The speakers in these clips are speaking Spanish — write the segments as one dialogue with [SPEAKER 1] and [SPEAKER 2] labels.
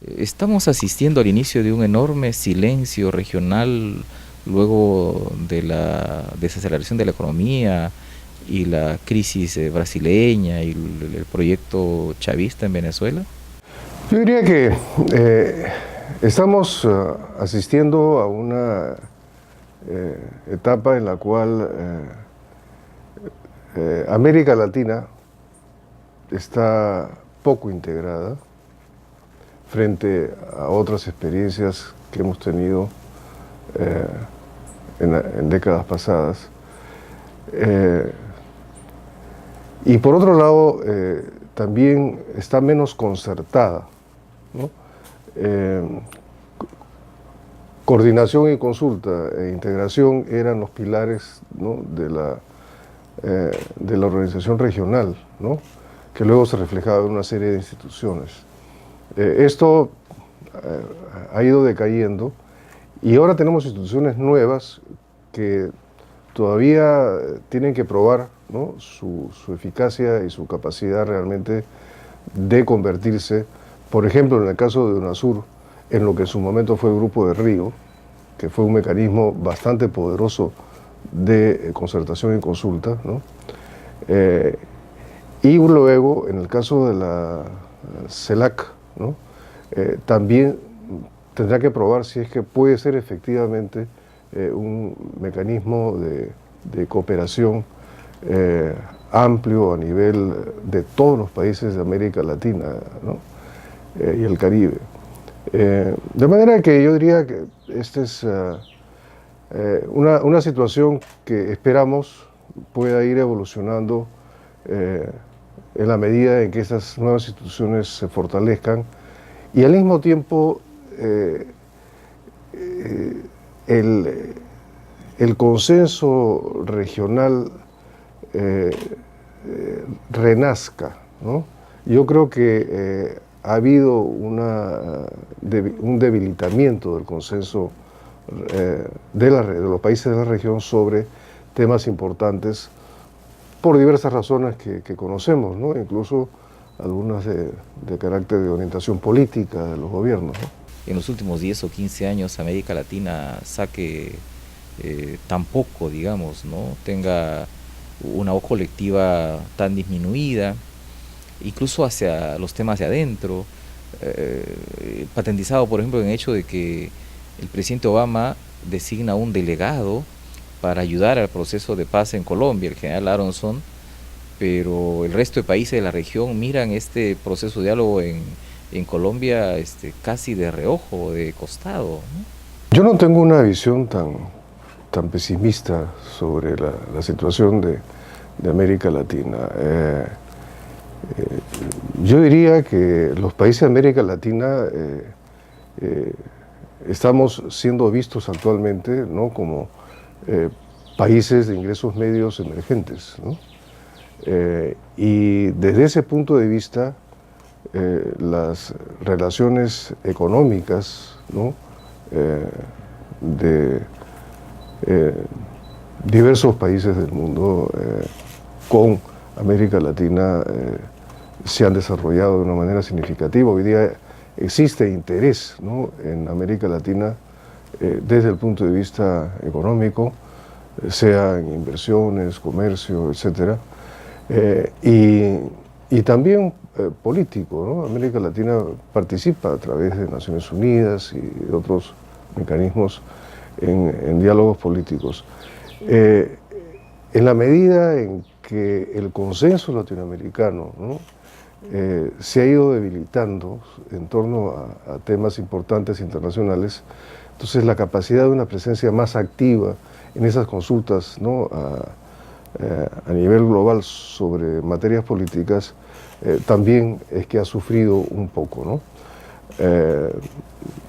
[SPEAKER 1] Estamos asistiendo al inicio de un enorme silencio regional luego de la desaceleración de la economía y la crisis brasileña y el proyecto chavista en Venezuela.
[SPEAKER 2] Yo diría que estamos asistiendo a una etapa en la cual América Latina está poco integrada frente a otras experiencias que hemos tenido en décadas pasadas. Y por otro lado, también está menos concertada, ¿no? Coordinación y consulta e integración eran los pilares, ¿no?, de la organización regional, ¿no?, que luego se reflejaba en una serie de instituciones. Esto ha ido decayendo y ahora tenemos instituciones nuevas que todavía tienen que probar, ¿no?, su eficacia y su capacidad realmente de convertirse, por ejemplo, en el caso de UNASUR, en lo que en su momento fue el Grupo de Río, que fue un mecanismo bastante poderoso de concertación y consulta, ¿no? Y luego, en el caso de la CELAC, ¿no?, también tendrá que probar si es que puede ser efectivamente un mecanismo de cooperación amplio a nivel de todos los países de América Latina, ¿no?, y el Caribe. De manera que yo diría que esta es una situación que esperamos pueda ir evolucionando en la medida en que estas nuevas instituciones se fortalezcan y al mismo tiempo el consenso regional renazca, ¿no? Yo creo que ha habido un debilitamiento del consenso de los países de la región sobre temas importantes por diversas razones que conocemos, ¿no?, incluso algunas de carácter de orientación política de los gobiernos, ¿no?
[SPEAKER 1] En los últimos 10 o 15 años América Latina saque tan poco, digamos, ¿no?, tenga una voz colectiva tan disminuida, incluso hacia los temas de adentro, patentizado por ejemplo en el hecho de que el presidente Obama designa un delegado para ayudar al proceso de paz en Colombia, el general Aronson, pero el resto de países de la región miran este proceso de diálogo en Colombia casi de reojo, de costado, ¿no?
[SPEAKER 2] Yo no tengo una visión tan pesimista sobre la situación de América Latina. Yo diría que los países de América Latina estamos siendo vistos actualmente, ¿no?, como países de ingresos medios emergentes, ¿no? Y desde ese punto de vista, las relaciones económicas, ¿no?, de diversos países del mundo con América Latina se han desarrollado de una manera significativa. Hoy día existe interés, ¿no?, en América Latina desde el punto de vista económico, sea en inversiones, comercio, etcétera, y también político, ¿no? América Latina participa a través de Naciones Unidas y de otros mecanismos en diálogos políticos. En la medida en que el consenso latinoamericano, ¿no?, se ha ido debilitando en torno a temas importantes internacionales, entonces la capacidad de una presencia más activa en esas consultas, ¿no?, a nivel global sobre materias políticas, también es que ha sufrido un poco, ¿no?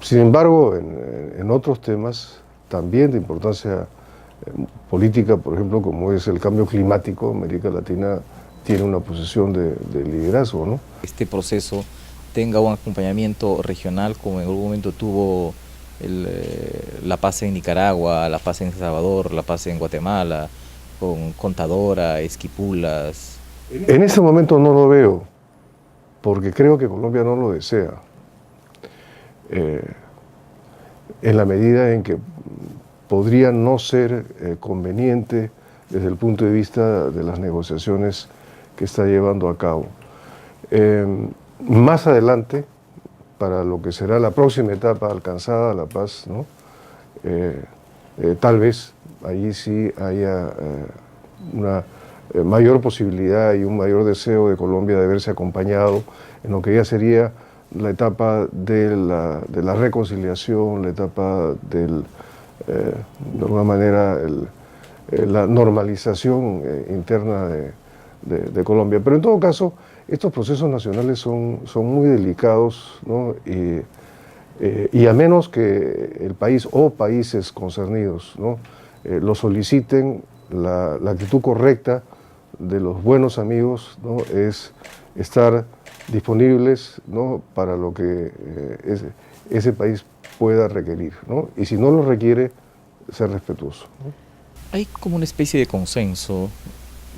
[SPEAKER 2] Sin embargo, en otros temas también de importancia política, por ejemplo, como es el cambio climático, América Latina tiene una posición de liderazgo, ¿no?
[SPEAKER 1] Este proceso tenga un acompañamiento regional como en algún momento tuvo la paz en Nicaragua, la paz en El Salvador, la paz en Guatemala, con Contadora, Esquipulas.
[SPEAKER 2] En este momento no lo veo, porque creo que Colombia no lo desea. en la medida en que podría no ser conveniente desde el punto de vista de las negociaciones que está llevando a cabo. Más adelante, para lo que será la próxima etapa alcanzada, la paz, ¿no? Tal vez allí sí haya una mayor posibilidad y un mayor deseo de Colombia de verse acompañado en lo que ya sería la etapa de la reconciliación, la etapa del, de alguna manera, la normalización interna de Colombia. Pero en todo caso, estos procesos nacionales son muy delicados, ¿no? Y a menos que el país o países concernidos, ¿no? Lo soliciten, la actitud correcta de los buenos amigos, ¿no? Es estar disponibles, ¿no? Para lo que ese país pueda requerir, ¿no? Y si no lo requiere, ser respetuoso, ¿no?
[SPEAKER 1] Hay como una especie de consenso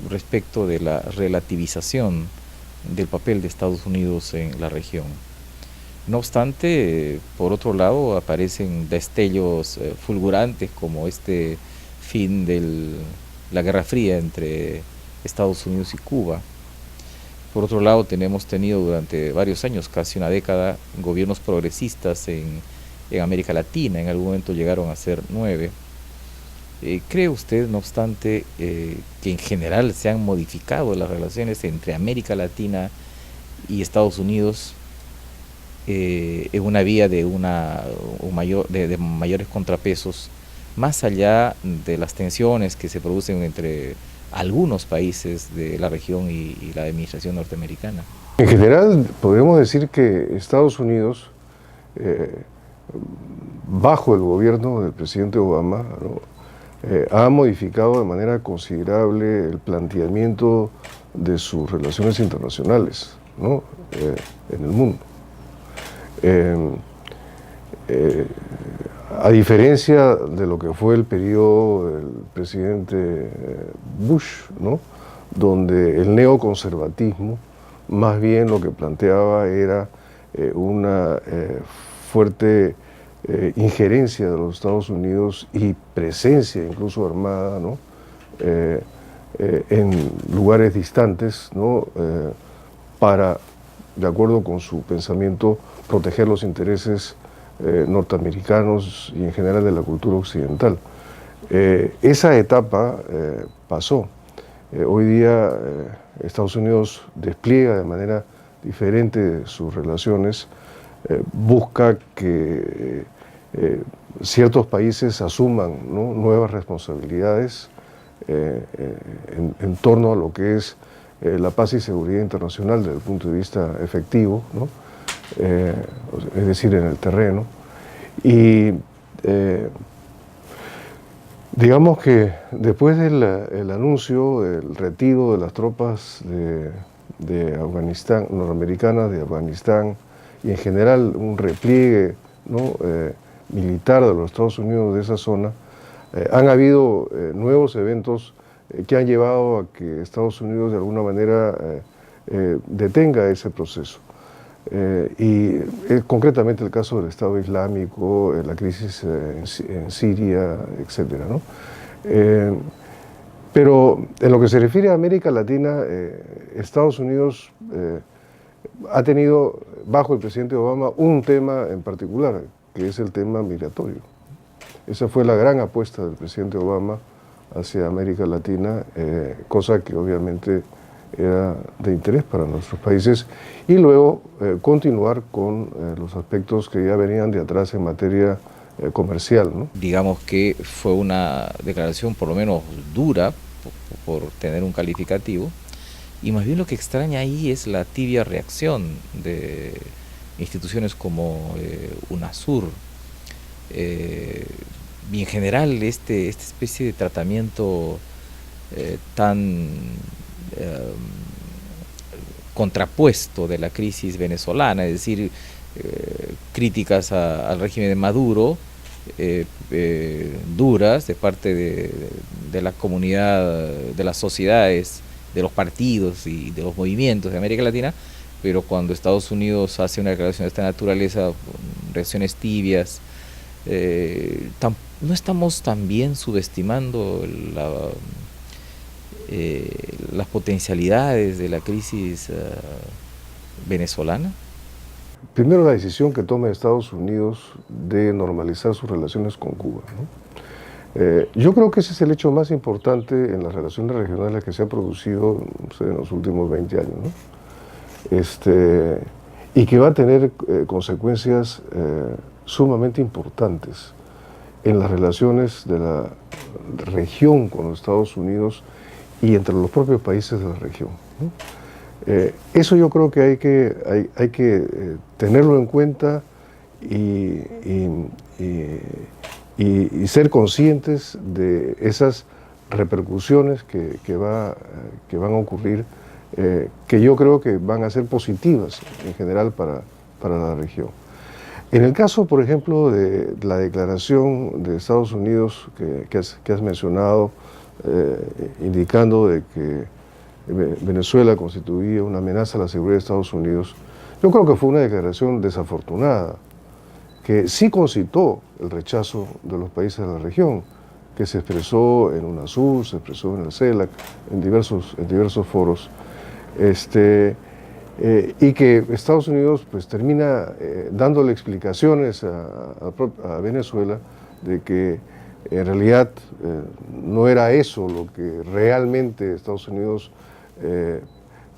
[SPEAKER 1] respecto de la relativización del papel de Estados Unidos en la región. No obstante, por otro lado, aparecen destellos fulgurantes como este fin de la Guerra Fría entre Estados Unidos y Cuba. Por otro lado, tenemos tenido durante varios años, casi una década, gobiernos progresistas en América Latina. En algún momento llegaron a ser 9. ¿Cree usted, no obstante, que en general se han modificado las relaciones entre América Latina y Estados Unidos en una vía de de mayores contrapesos, más allá de las tensiones que se producen entre algunos países de la región y la administración norteamericana?
[SPEAKER 2] En general, podemos decir que Estados Unidos, bajo el gobierno del presidente Obama, ¿no? Ha modificado de manera considerable el planteamiento de sus relaciones internacionales, ¿no? En el mundo. A diferencia de lo que fue el periodo del presidente Bush, ¿no? Donde el neoconservatismo más bien lo que planteaba era una fuerte injerencia de los Estados Unidos y presencia incluso armada, ¿no? En lugares distantes, ¿no? Para, de acuerdo con su pensamiento, proteger los intereses norteamericanos y en general de la cultura occidental. Esa etapa pasó. Hoy día Estados Unidos despliega de manera diferente sus relaciones, busca que ciertos países asuman, ¿no? Nuevas responsabilidades en torno a lo que es la paz y seguridad internacional desde el punto de vista efectivo, ¿no? Es decir, en el terreno. Y digamos que después del anuncio del retiro de las tropas de Afganistán, norteamericanas de Afganistán, y en general un repliegue, ¿no? Militar de los Estados Unidos de esa zona, han habido nuevos eventos que han llevado a que Estados Unidos de alguna manera detenga ese proceso. Y concretamente el caso del Estado Islámico, la crisis en Siria, etc., ¿no? Pero en lo que se refiere a América Latina, Estados Unidos ha tenido, bajo el presidente Obama, un tema en particular, que es el tema migratorio. Esa fue la gran apuesta del presidente Obama hacia América Latina, cosa que obviamente era de interés para nuestros países, y luego continuar con los aspectos que ya venían de atrás en materia comercial, ¿no?
[SPEAKER 1] Digamos que fue una declaración por lo menos dura, por tener un calificativo, y más bien lo que extraña ahí es la tibia reacción de instituciones como UNASUR, y en general esta especie de tratamiento tan contrapuesto de la crisis venezolana, es decir, críticas al régimen de Maduro, duras de parte de la comunidad, de las sociedades, de los partidos y de los movimientos de América Latina, pero cuando Estados Unidos hace una declaración de esta naturaleza, reacciones tibias. No estamos también subestimando las potencialidades de la crisis venezolana.
[SPEAKER 2] Primero, la decisión que toma Estados Unidos de normalizar sus relaciones con Cuba, ¿no? Yo creo que ese es el hecho más importante en las relaciones regionales que se ha producido, no sé, en los últimos 20 años, ¿no? Y que va a tener consecuencias sumamente importantes en las relaciones de la región con los Estados Unidos y entre los propios países de la región, ¿no? Eso yo creo que hay que tenerlo en cuenta y ser conscientes de esas repercusiones que van a ocurrir, que yo creo que van a ser positivas en general para la región. En el caso, por ejemplo, de la declaración de Estados Unidos que has mencionado, indicando de que Venezuela constituía una amenaza a la seguridad de Estados Unidos, yo creo que fue una declaración desafortunada, que sí concitó el rechazo de los países de la región, que se expresó en UNASUR, se expresó en el CELAC, en diversos foros, y que Estados Unidos pues termina dándole explicaciones a Venezuela de que en realidad no era eso lo que realmente Estados Unidos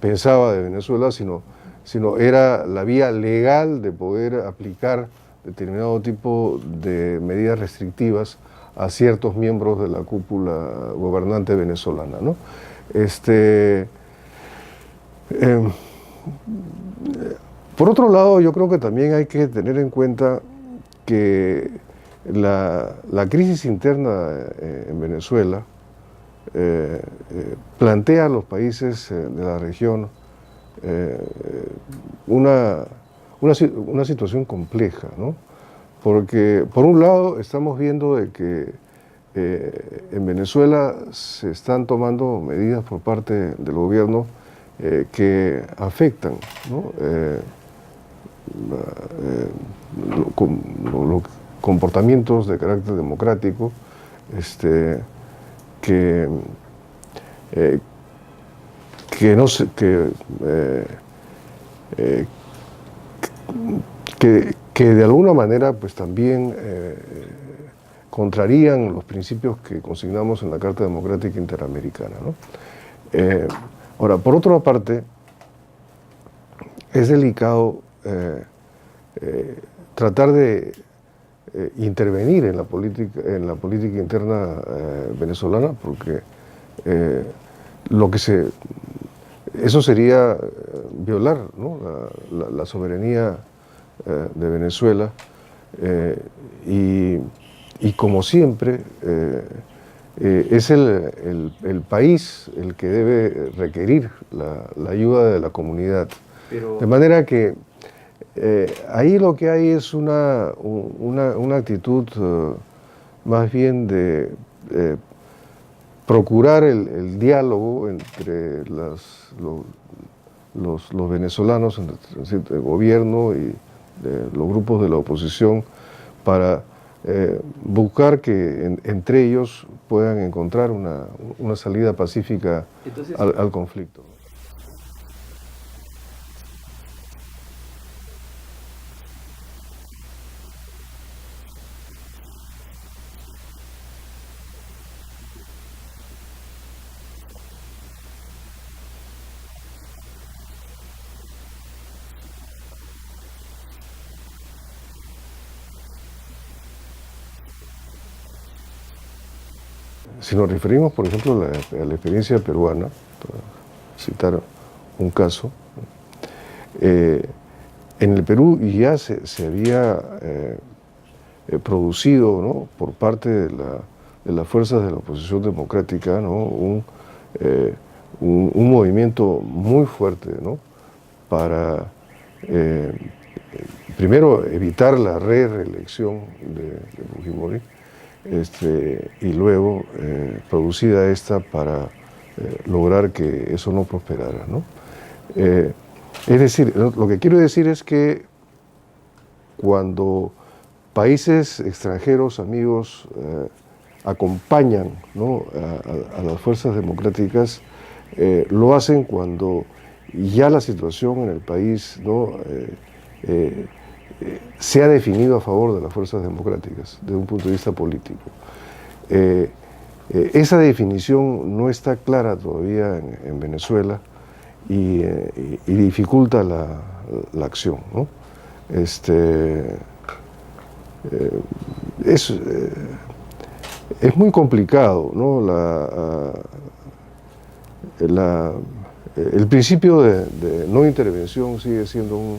[SPEAKER 2] pensaba de Venezuela, sino era la vía legal de poder aplicar determinado tipo de medidas restrictivas a ciertos miembros de la cúpula gobernante venezolana, ¿no? Por otro lado, yo creo que también hay que tener en cuenta que la crisis interna en Venezuela plantea a los países de la región una situación compleja, ¿no? Porque por un lado estamos viendo de que en Venezuela se están tomando medidas por parte del gobierno que afectan, ¿no? Los comportamientos de carácter democrático, que de alguna manera pues también contrarían los principios que consignamos en la Carta Democrática Interamericana, ¿no? Ahora, por otra parte, es delicado tratar de intervenir en la política interna venezolana, porque eso sería violar, ¿no?, la soberanía de Venezuela, y como siempre es el país el que debe requerir la ayuda de la comunidad. De manera que ahí lo que hay es una actitud más bien de procurar el diálogo entre los venezolanos, entre el gobierno y los grupos de la oposición, para buscar que entre ellos puedan encontrar una salida pacífica al conflicto. Si nos referimos, por ejemplo, a la experiencia peruana, para citar un caso, en el Perú ya se había producido, ¿no?, por parte de las fuerzas de la oposición democrática, ¿no?, un movimiento muy fuerte, ¿no?, para primero evitar la reelección de Fujimori, y luego, producida esta, para lograr que eso no prosperara, ¿no? Es decir, lo que quiero decir es que cuando países extranjeros, amigos, acompañan, ¿no?, a las fuerzas democráticas, lo hacen cuando ya la situación en el país, ¿no?, se ha definido a favor de las fuerzas democráticas desde un punto de vista político. Esa definición no está clara todavía en Venezuela y dificulta la acción, ¿no? Es muy complicado, ¿no? El principio de no intervención sigue siendo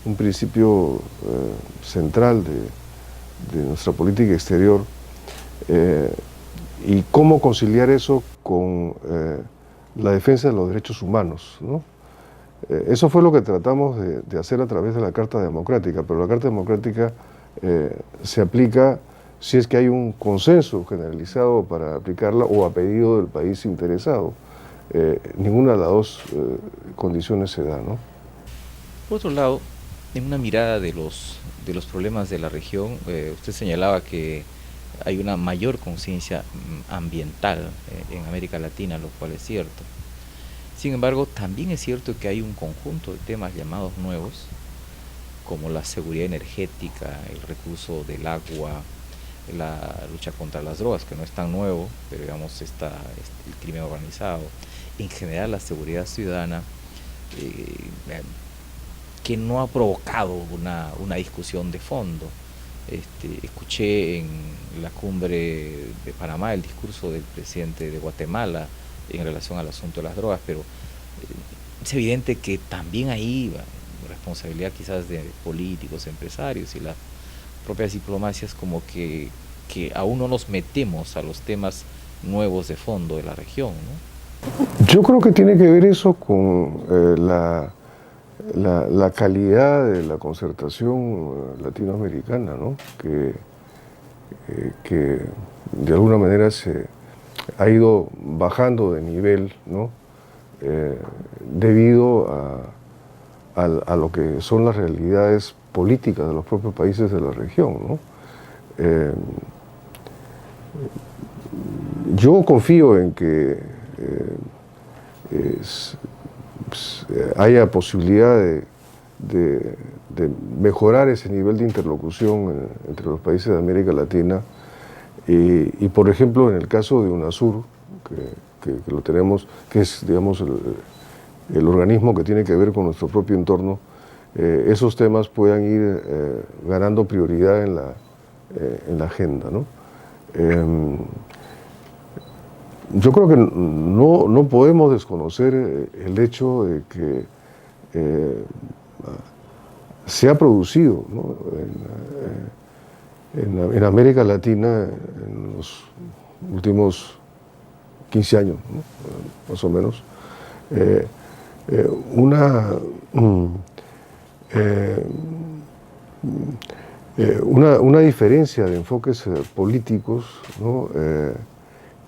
[SPEAKER 2] un principio central de nuestra política exterior, y cómo conciliar eso con la defensa de los derechos humanos, ¿no? Eso fue lo que tratamos de hacer a través de la Carta Democrática, pero la Carta Democrática se aplica si es que hay un consenso generalizado para aplicarla o a pedido del país interesado. Ninguna de las dos condiciones se da, ¿no?
[SPEAKER 1] Por otro lado, en una mirada de los problemas de la región, usted señalaba que hay una mayor conciencia ambiental en América Latina, lo cual es cierto. Sin embargo, también es cierto que hay un conjunto de temas llamados nuevos, como la seguridad energética, el recurso del agua, la lucha contra las drogas, que no es tan nuevo, pero digamos el crimen organizado, en general la seguridad ciudadana, que no ha provocado una discusión de fondo. Escuché en la cumbre de Panamá el discurso del presidente de Guatemala en relación al asunto de las drogas, pero es evidente que también ahí responsabilidad quizás de políticos, empresarios y las propias diplomacias, como que aún no nos metemos a los temas nuevos de fondo de la región, ¿no?
[SPEAKER 2] Yo creo que tiene que ver eso con la calidad de la concertación latinoamericana, ¿no? Que de alguna manera se ha ido bajando de nivel, ¿no? Debido a lo que son las realidades políticas de los propios países de la región, ¿no? Yo confío en que haya posibilidad de mejorar ese nivel de interlocución entre los países de América Latina y por ejemplo, en el caso de UNASUR, que lo tenemos, que es, digamos, el organismo que tiene que ver con nuestro propio entorno, esos temas puedan ir ganando prioridad en la agenda, ¿no? Yo creo que no podemos desconocer el hecho de que se ha producido, ¿no?, en América Latina en los últimos 15 años, ¿no?, más o menos, una diferencia de enfoques políticos, ¿no?,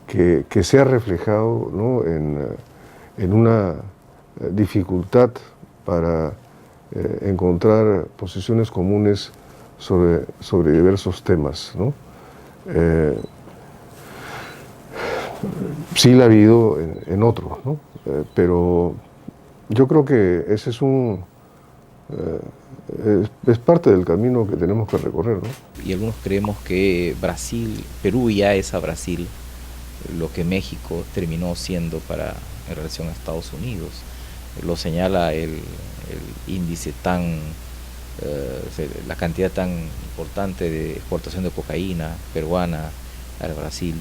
[SPEAKER 2] que se ha reflejado, ¿no?, en una dificultad para encontrar posiciones comunes sobre diversos temas, ¿no? Sí la ha habido en otros, ¿no? Pero yo creo que ese es parte del camino que tenemos que recorrer, ¿no?
[SPEAKER 1] Y algunos creemos que Perú ya es a Brasil lo que México terminó siendo en relación a Estados Unidos. Lo señala el índice la cantidad tan importante de exportación de cocaína peruana al Brasil,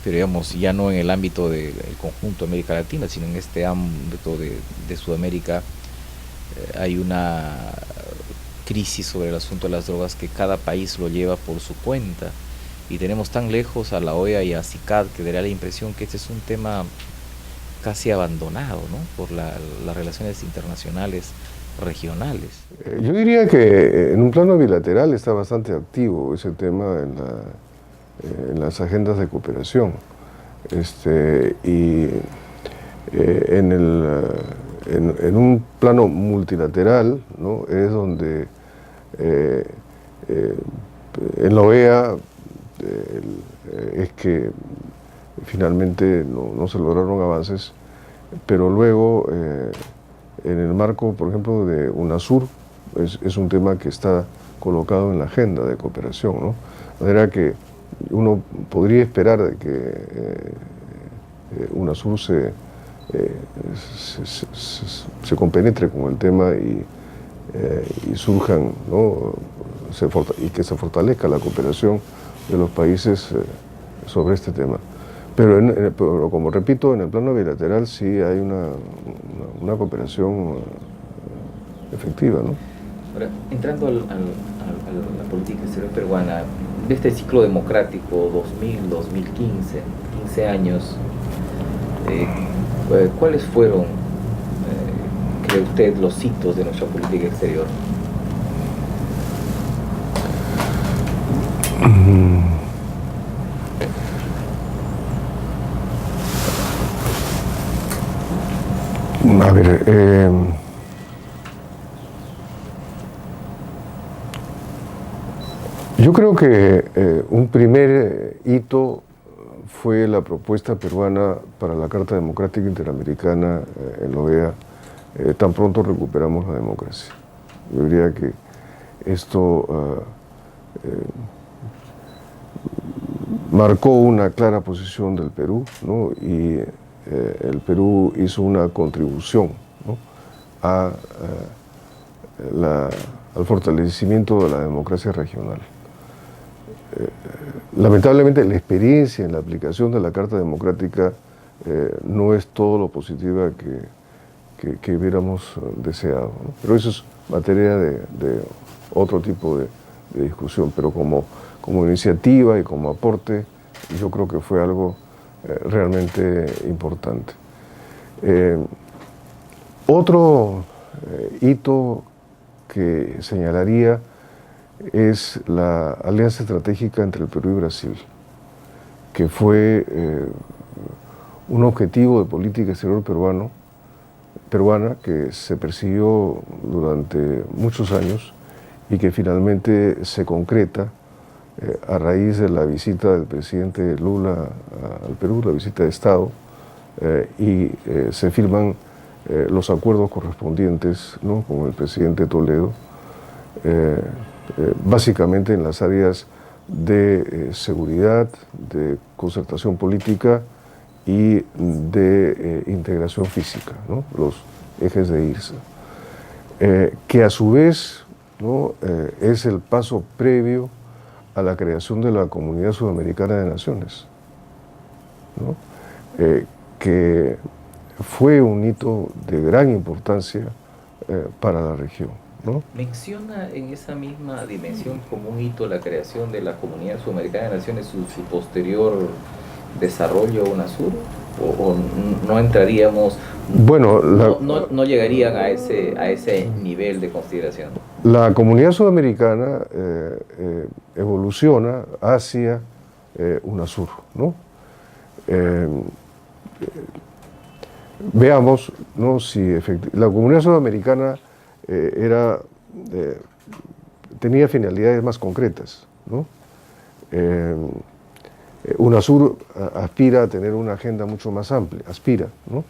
[SPEAKER 1] pero digamos ya no en el ámbito del conjunto de América Latina, sino en este ámbito de Sudamérica. Hay una crisis sobre el asunto de las drogas que cada país lo lleva por su cuenta, y tenemos tan lejos a la OEA y a CICAD que daría la impresión que este es un tema casi abandonado, ¿no?, por las relaciones internacionales regionales.
[SPEAKER 2] Yo diría que en un plano bilateral está bastante activo ese tema en las agendas de cooperación. En un plano multilateral, ¿no?, es donde Eh, en la OEA es que finalmente no se lograron avances, pero luego en el marco, por ejemplo, de UNASUR, es un tema que está colocado en la agenda de cooperación, ¿no? De manera que uno podría esperar de que UNASUR se compenetre con el tema y surjan, ¿no? Y que se fortalezca la cooperación de los países sobre este tema. Pero como repito, en el plano bilateral sí hay una cooperación efectiva, ¿no?
[SPEAKER 1] Ahora, entrando a la política exterior peruana, de este ciclo democrático 2000-2015, 15 años, ¿cuáles fueron, cree usted, los hitos de nuestra política exterior?
[SPEAKER 2] A ver, yo creo que un primer hito fue la propuesta peruana para la Carta Democrática Interamericana en la OEA, tan pronto recuperamos la democracia. Yo diría que esto marcó una clara posición del Perú, ¿no? Y el Perú hizo una contribución, ¿no? Al fortalecimiento de la democracia regional. Lamentablemente la experiencia en la aplicación de la Carta Democrática no es todo lo positiva que hubiéramos deseado, ¿no? Pero eso es materia de otro tipo de discusión, pero como iniciativa y como aporte, yo creo que fue algo realmente importante. Otro hito que señalaría es la alianza estratégica entre el Perú y Brasil, que fue un objetivo de política exterior peruana que se persiguió durante muchos años y que finalmente se concreta a raíz de la visita del presidente Lula al Perú, la visita de Estado, y se firman los acuerdos correspondientes, ¿no? Con el presidente Toledo, básicamente en las áreas de seguridad, de concertación política y de integración física, ¿no? Los ejes de IRSA, que a su vez, ¿no? Es el paso previo a la creación de la Comunidad Sudamericana de Naciones, ¿no? Que fue un hito de gran importancia para la región, ¿no?
[SPEAKER 1] ¿Menciona en esa misma dimensión como un hito la creación de la Comunidad Sudamericana de Naciones, su posterior desarrollo a UNASUR? ¿O no entraríamos,
[SPEAKER 2] bueno,
[SPEAKER 1] no llegarían a ese nivel de consideración?
[SPEAKER 2] La Comunidad Sudamericana evoluciona hacia UNASUR, ¿no? Veamos, ¿no? Si la Comunidad Sudamericana tenía finalidades más concretas, ¿no? UNASUR aspira a tener una agenda mucho más amplia, ¿no?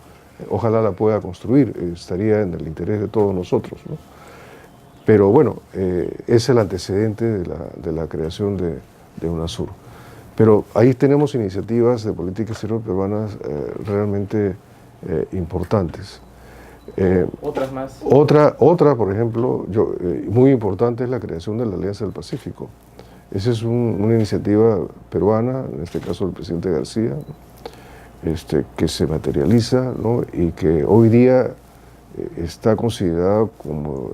[SPEAKER 2] Ojalá la pueda construir, estaría en el interés de todos nosotros, ¿no? Pero bueno, es el antecedente de la creación de UNASUR. Pero ahí tenemos iniciativas de política exterior peruanas realmente importantes.
[SPEAKER 1] ¿Otras más?
[SPEAKER 2] Otra, por ejemplo, muy importante es la creación de la Alianza del Pacífico. Esa es una iniciativa peruana, en este caso el presidente García, que se materializa, ¿no? Y que hoy día está considerado como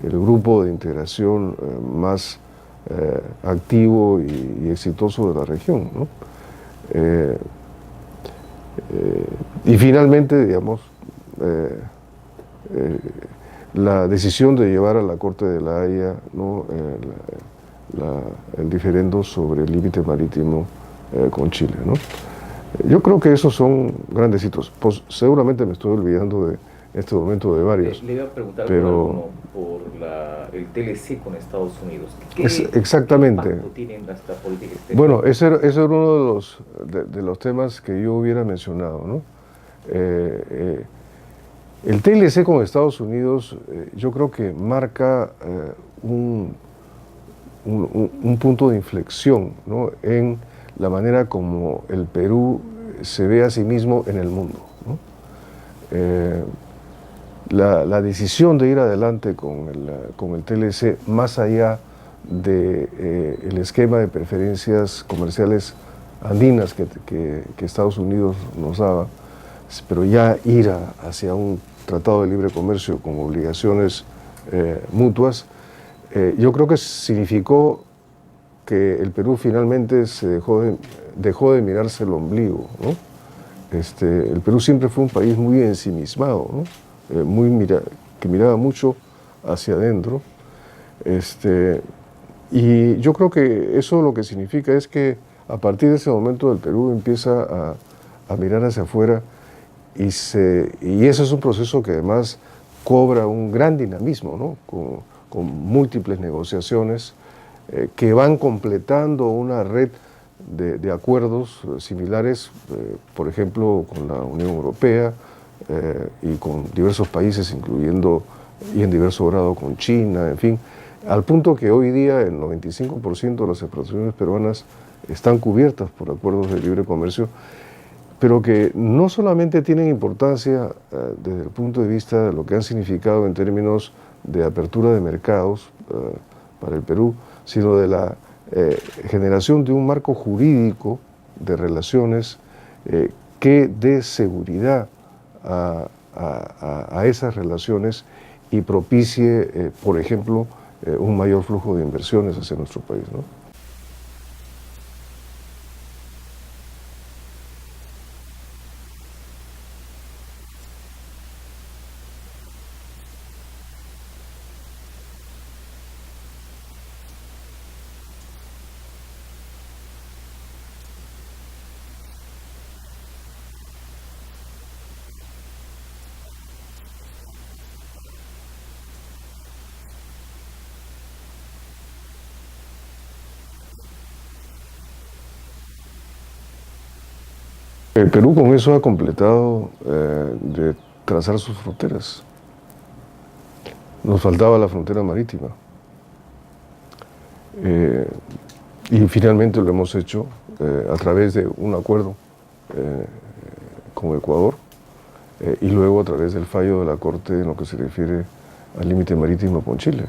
[SPEAKER 2] el grupo de integración más activo y exitoso de la región, ¿no? Y finalmente, digamos, la decisión de llevar a la Corte de la Haya, ¿no? El diferendo sobre el límite marítimo con Chile, ¿no? Yo creo que esos son grandes hitos. Pues seguramente me estoy olvidando en este momento de varios.
[SPEAKER 1] Le iba a preguntar
[SPEAKER 2] Pero
[SPEAKER 1] por el TLC con Estados Unidos. ¿Qué
[SPEAKER 2] exactamente.
[SPEAKER 1] impacto tiene en esta política exterior?
[SPEAKER 2] Bueno, ese era uno de los temas que yo hubiera mencionado, ¿no? El TLC con Estados Unidos yo creo que marca un punto de inflexión, ¿no?, en la manera como el Perú se ve a sí mismo en el mundo, ¿no? La decisión de ir adelante con el TLC, más allá del esquema de preferencias comerciales andinas que Estados Unidos nos daba, pero ya ir hacia un tratado de libre comercio con obligaciones mutuas, yo creo que significó que el Perú finalmente dejó de mirarse el ombligo, ¿no? El Perú siempre fue un país muy ensimismado, ¿no? Que miraba mucho hacia adentro. Y yo creo que eso lo que significa es que a partir de ese momento el Perú empieza a mirar hacia afuera y ese es un proceso que además cobra un gran dinamismo, ¿no? Con múltiples negociaciones que van completando una red de acuerdos similares, por ejemplo, con la Unión Europea y con diversos países, incluyendo y en diverso grado con China, en fin, al punto que hoy día el 95% de las exportaciones peruanas están cubiertas por acuerdos de libre comercio, pero que no solamente tienen importancia desde el punto de vista de lo que han significado en términos de apertura de mercados para el Perú, sino de la generación de un marco jurídico de relaciones que dé seguridad a esas relaciones y propicie, por ejemplo, un mayor flujo de inversiones hacia nuestro país, ¿no? El Perú con eso ha completado de trazar sus fronteras. Nos faltaba la frontera marítima. Y finalmente lo hemos hecho a través de un acuerdo con Ecuador y luego a través del fallo de la Corte en lo que se refiere al límite marítimo con Chile.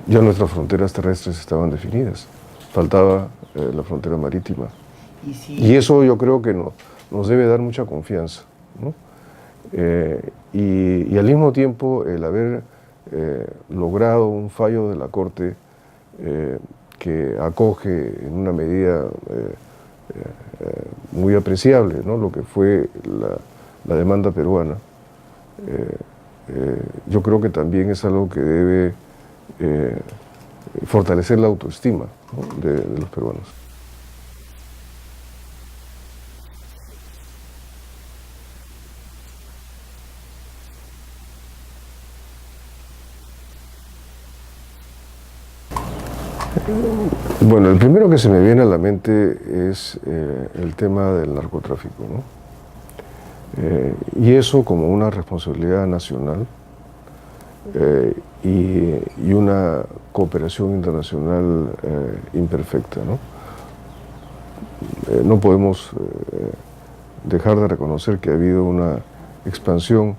[SPEAKER 2] Ya nuestras fronteras terrestres estaban definidas, faltaba la frontera marítima. Y eso yo creo que nos debe dar mucha confianza, ¿no? Y al mismo tiempo el haber logrado un fallo de la Corte que acoge en una medida muy apreciable, ¿no?, lo que fue la demanda peruana, yo creo que también es algo que debe fortalecer la autoestima, ¿no?, de los peruanos. Bueno, el primero que se me viene a la mente es el tema del narcotráfico, ¿no? Y eso como una responsabilidad nacional y una cooperación internacional imperfecta, ¿no? No podemos dejar de reconocer que ha habido una expansión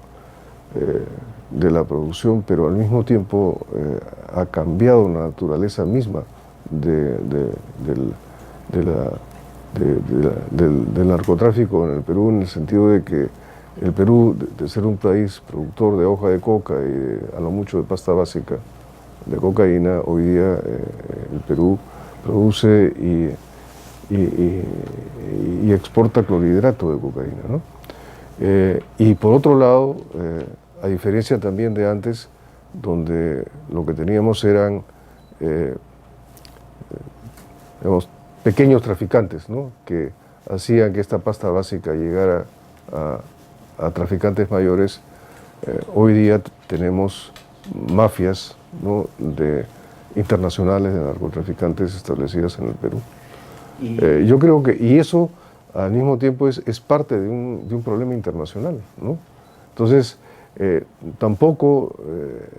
[SPEAKER 2] de la producción, pero al mismo tiempo ha cambiado la naturaleza misma del narcotráfico en el Perú, en el sentido de que el Perú, de ser un país productor de hoja de coca y a lo mucho de pasta básica de cocaína, hoy día el Perú produce y exporta clorhidrato de cocaína, ¿no? Y por otro lado, a diferencia también de antes, donde lo que teníamos eran digamos, pequeños traficantes, ¿no?, que hacían que esta pasta básica llegara a traficantes mayores, hoy día tenemos mafias, ¿no?, internacionales de narcotraficantes establecidas en el Perú. Yo creo que, y eso al mismo tiempo es parte de un problema internacional, ¿no? Entonces, tampoco,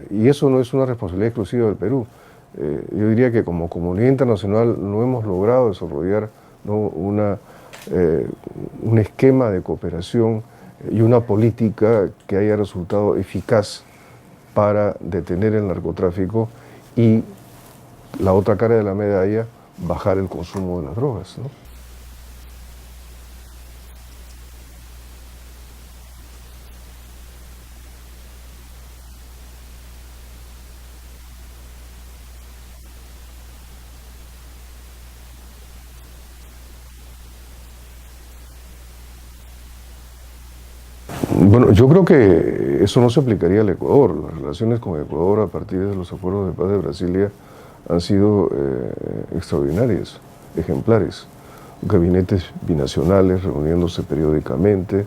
[SPEAKER 2] y eso no es una responsabilidad exclusiva del Perú, yo diría que como comunidad internacional no hemos logrado desarrollar, ¿no?, un esquema de cooperación y una política que haya resultado eficaz para detener el narcotráfico y la otra cara de la medalla, bajar el consumo de las drogas, ¿no? Bueno, yo creo que eso no se aplicaría al Ecuador. Las relaciones con Ecuador a partir de los acuerdos de paz de Brasilia han sido extraordinarias, ejemplares. Gabinetes binacionales reuniéndose periódicamente,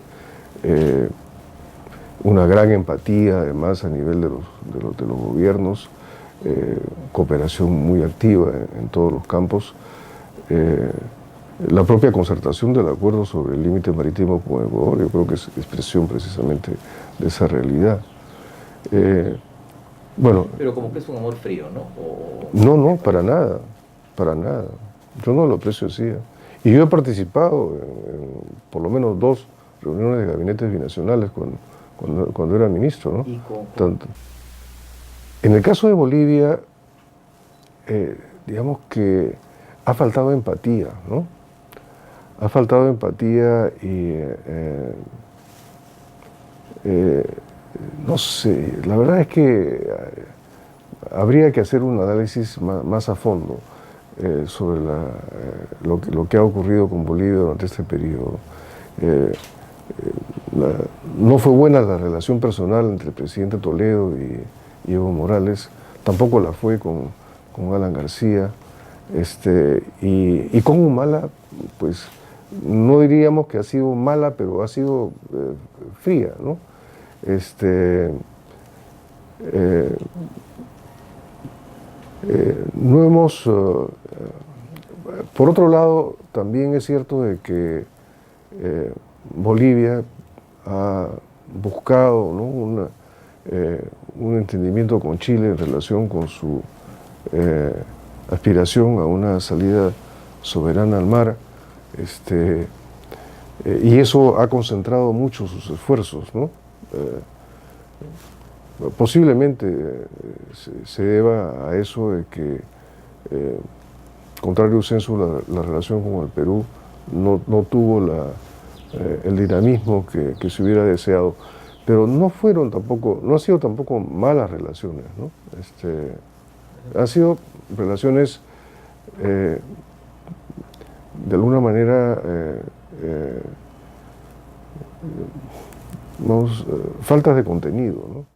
[SPEAKER 2] una gran empatía además a nivel de los gobiernos, cooperación muy activa en todos los campos. La propia concertación del acuerdo sobre el límite marítimo con Ecuador, yo creo que es expresión precisamente de esa realidad. Bueno,
[SPEAKER 1] pero como que es un amor frío, ¿no?
[SPEAKER 2] No, para nada, para nada. Yo no lo aprecio así. Y yo he participado en por lo menos 2 reuniones de gabinetes binacionales cuando era ministro, ¿no? Tanto. En el caso de Bolivia, digamos que ha faltado empatía, ¿no? Ha faltado empatía y no sé, la verdad es que habría que hacer un análisis más a fondo sobre lo que ha ocurrido con Bolivia durante este periodo. No fue buena la relación personal entre el presidente Toledo y Evo Morales, tampoco la fue con Alan García, y con Humala, pues no diríamos que ha sido mala, pero ha sido fría, ¿no? No hemos... por otro lado, también es cierto de que Bolivia ha buscado, ¿no?, un entendimiento con Chile en relación con su aspiración a una salida soberana al mar, y eso ha concentrado mucho sus esfuerzos, ¿no? Posiblemente se deba a eso de que, contrario censo, la relación con el Perú no tuvo el dinamismo que se hubiera deseado, pero no han sido tampoco malas relaciones, ¿no? Han sido relaciones de alguna manera faltas de contenido, ¿no?